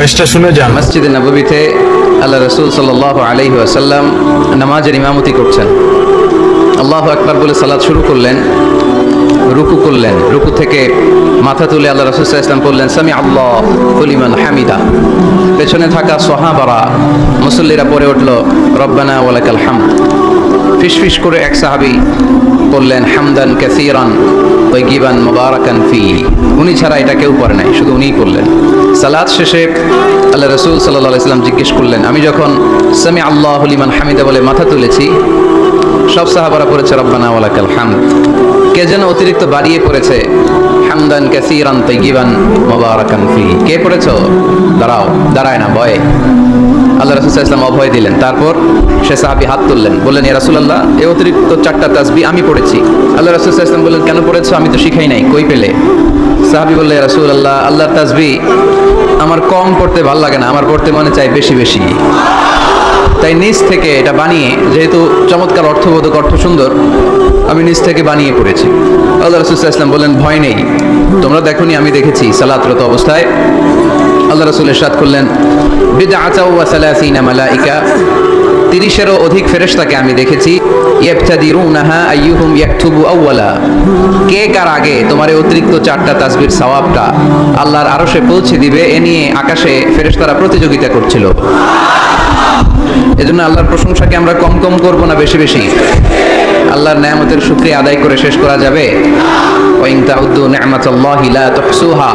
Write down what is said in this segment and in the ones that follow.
ভয়েসটা শুনে যান। মসজিদে নববীতে আল্লাহ রসুল সাল্লাল্লাহু আলাইহি ওয়াসাল্লাম নামাজের ইমামতি করছেন। আল্লাহু আকবার বলে সালাত শুরু করলেন, রুকু করলেন, রুকু থেকে মাথা তুলে আল্লাহ রাসূল সাল্লাল্লাহু আলাইহি ওয়াসাল্লাম বললেন সামি আল্লাহু লিমান হামিদা। পেছনে থাকা সাহাবারা মুসল্লিরা পড়ে উঠল রব্বানা ওয়ালাকাল হামদ। ফিসফিস করে এক সাহাবী বললেন হামদান কাসীরান তাইয়িবান মুবারাকান ফি। উনি ছাড়া এটা কেউ পড়ে নাই, শুধু উনিই পড়লেন। সালাত শেষে আল্লাহ রাসূল সাল্লাল্লাহু আলাইহি ওয়াসাল্লাম জিজ্ঞেস করলেন, আমি যখন সামি আল্লাহু লিমান হামিদা বলে মাথা তুলেছি, সব সাহাবারা পড়েছে রব্বানা ওয়ালাকাল হামদ। কে যেন অতিরিক্ত বাড়িয়ে পড়েছে হামদান কাসীরান তাইয়িবান মুবারাকান ফি। কে পড়েছো? দাঁড়াও, দাঁড়ায় না, ভয়ে। আল্লাহ রাসূল সাল্লাল্লাহু আলাইহি ওয়াসাল্লাম অভয় দিলেন। তারপর সে সাহাবী হাত তুললেন, বললেন ইয়া রাসূলুল্লাহ, এই অতিরিক্ত 4টা তাসবিহ আমি পড়েছি। আল্লাহ রাসূল সাল্লাল্লাহু আলাইহি ওয়াসাল্লাম বললেন, কেন পড়েছো? আমি তো শিখাই নাই, কই পেলে? সাহাবী বললেন, ইয়া রাসূলুল্লাহ, আল্লাহর তাসবিহ আমার কম পড়তে ভালো লাগে না, আমার পড়তে মনে চাই বেশি বেশি। তাই নিজ থেকে এটা বানিয়ে, যেহেতু চমৎকার অর্থবোধক, অর্থ সুন্দর, আমি নিজ থেকে বানিয়ে পড়েছি। আল্লাহ রাসূল সাল্লাল্লাহু আলাইহি ওয়াসাল্লাম বললেন, ভয় নেই, তোমরা দেখোনি, আমি দেখেছি। সালাতরত অবস্থায় আল্লাহ রাসূল ইরশাদ করলেন বিদআতাও ওয়া সালাসিনা মালাইকা, 30-এরও অধিক ফেরেশতাকে আমি দেখেছি। ইয়াবতাদিরুনাহা আইয়ুহুম ইয়াকতুবু আউওয়ালা, কে কার আগে তোমার এই অতিরিক্ত 4টা তাসবিহর সওয়াবটা আল্লাহর আরশে পৌঁছে দিবে, এ নিয়ে আকাশে ফেরেশতারা প্রতিযোগিতা করছিল। এজন্য আল্লাহর প্রশংসাকে আমরা কম কম করব না বেশি বেশি? আল্লাহর নেয়ামতের শুকরিয়া আদায় করে শেষ করা যাবে? ওয়া ইন তাউদ্দু নি'মাতাল্লাহি লা তুহসুহা,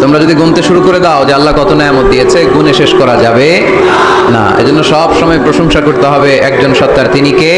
তোমরা যদি গুনতে শুরু করে দাও যে আল্লাহ কত নেয়ামত দিয়েছে, গুণে শেষ করা যাবে না। এজন্য সব সময় প্রশংসা করতে হবে একজন সত্তার, তিনি কে?